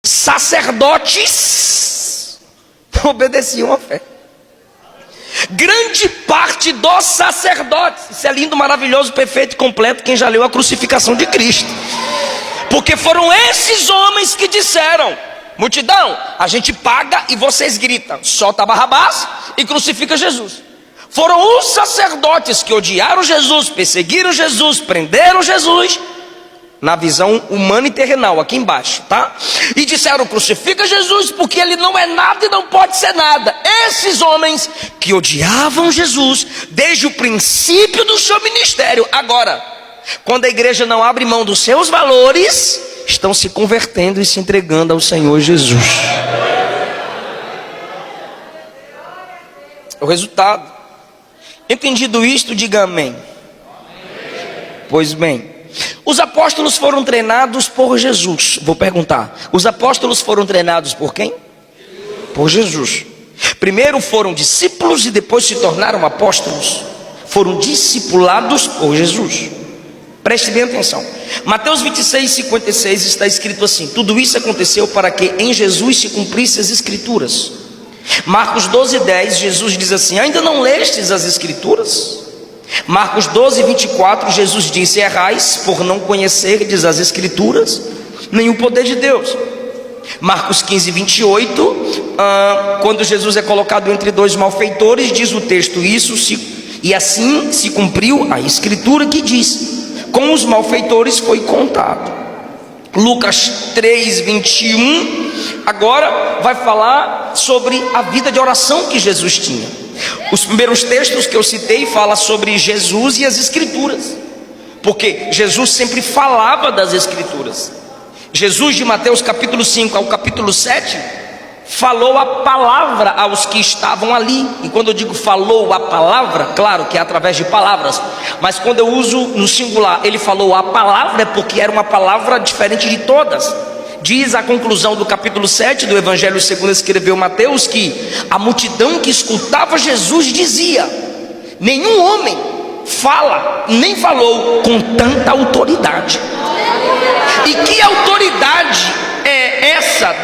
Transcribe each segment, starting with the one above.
sacerdotes obedeciam à fé. Grande parte dos sacerdotes, isso é lindo, maravilhoso, perfeito e completo, quem já leu a crucificação de Cristo. Porque foram esses homens que disseram: multidão, a gente paga e vocês gritam, solta Barrabás e crucifica Jesus. Foram os sacerdotes que odiaram Jesus, perseguiram Jesus, prenderam Jesus, na visão humana e terrenal, aqui embaixo, tá? E disseram: crucifica Jesus, porque ele não é nada e não pode ser nada. Esses homens que odiavam Jesus desde o princípio do seu ministério, agora, quando a igreja não abre mão dos seus valores, estão se convertendo e se entregando ao Senhor Jesus. O resultado. Entendido isto, diga amém. Pois bem, os apóstolos foram treinados por Jesus. Vou perguntar: os apóstolos foram treinados por quem? Por Jesus. Primeiro foram discípulos e depois se tornaram apóstolos. Foram discipulados por Jesus. Preste bem atenção. Mateus 26:56 está escrito assim: tudo isso aconteceu para que em Jesus se cumprissem as escrituras. Marcos 12:10, Jesus diz assim: ainda não lestes as escrituras? Marcos 12:24, Jesus disse: errais por não conhecerdes as escrituras, nem o poder de Deus. Marcos 15:28, quando Jesus é colocado entre dois malfeitores, diz o texto: e assim se cumpriu a escritura que diz: com os malfeitores foi contado. Lucas 3:21 agora vai falar sobre a vida de oração que Jesus tinha. Os primeiros textos que eu citei falam sobre Jesus e as escrituras, porque Jesus sempre falava das escrituras. Jesus, de Mateus capítulo 5 ao capítulo 7, falou a palavra aos que estavam ali. E quando eu digo falou a palavra, claro que é através de palavras, mas quando eu uso no singular, ele falou a palavra, é porque era uma palavra diferente de todas. Diz a conclusão do capítulo 7 do Evangelho segundo escreveu Mateus, que a multidão que escutava Jesus dizia: nenhum homem fala, nem falou com tanta autoridade. E que autoridade é essa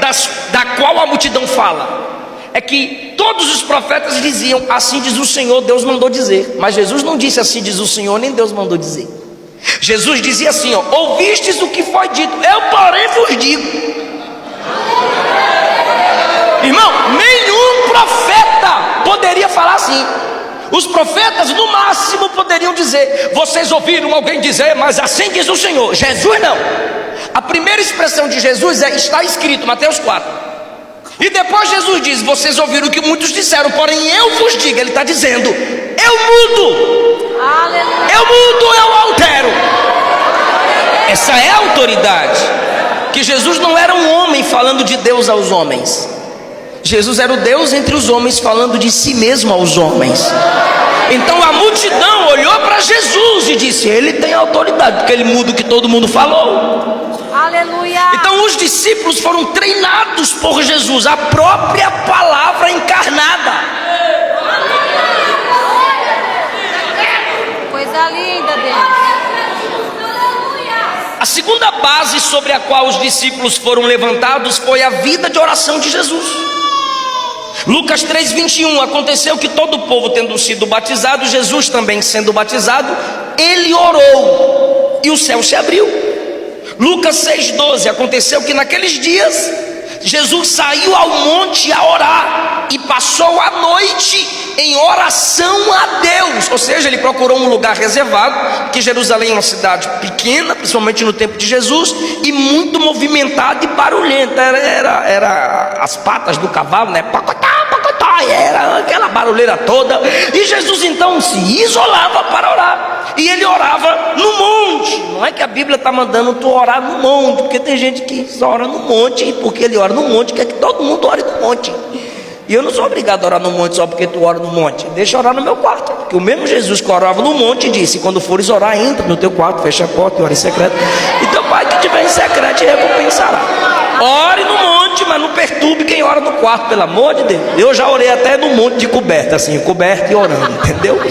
da qual a multidão fala? É que todos os profetas diziam: assim diz o Senhor, Deus mandou dizer. Mas Jesus não disse assim diz o Senhor, nem Deus mandou dizer. Jesus dizia assim: ouvistes o que foi dito, eu porém vos digo. Irmão, nenhum profeta poderia falar assim. Os profetas no máximo poderiam dizer: vocês ouviram alguém dizer, mas assim diz o Senhor. Jesus não. A primeira expressão de Jesus está escrito, Mateus 4. E depois Jesus diz: vocês ouviram o que muitos disseram, porém eu vos digo. Ele está dizendo: eu mudo. Aleluia. Eu mudo, eu altero. Essa é a autoridade. Que Jesus não era um homem falando de Deus aos homens. Jesus era o Deus entre os homens, falando de si mesmo aos homens. Então a multidão olhou para Jesus e disse: ele tem autoridade, porque ele muda o que todo mundo falou. Aleluia. Então os discípulos foram treinados por Jesus, a própria palavra encarnada. Coisa linda, Deus. A segunda base sobre a qual os discípulos foram levantados foi a vida de oração de Jesus. Lucas 3:21, aconteceu que todo o povo tendo sido batizado, Jesus também sendo batizado, ele orou e o céu se abriu. Lucas 6:12, aconteceu que naqueles dias Jesus saiu ao monte a orar e passou a noite em oração a Deus. Ou seja, ele procurou um lugar reservado, que Jerusalém é uma cidade pequena, principalmente no tempo de Jesus, e muito movimentada e barulhenta. Era as patas do cavalo, né? Era aquela barulheira toda. E Jesus então se isolava para orar, e ele orava no monte. Não é que a Bíblia está mandando tu orar no monte, porque tem gente que só ora no monte, e porque ele ora no monte, quer que todo mundo ore no monte. E eu não sou obrigado a orar no monte só porque tu ora no monte. Deixa eu orar no meu quarto, porque o mesmo Jesus que orava no monte disse: quando fores orar, entra no teu quarto, fecha a porta e ora em secreto, e teu pai que estiver em secreto te recompensará. Ore no monte, mas não perturbe quem ora no quarto, pelo amor de Deus. Eu já orei até no monte de coberta, assim, coberta e orando, entendeu?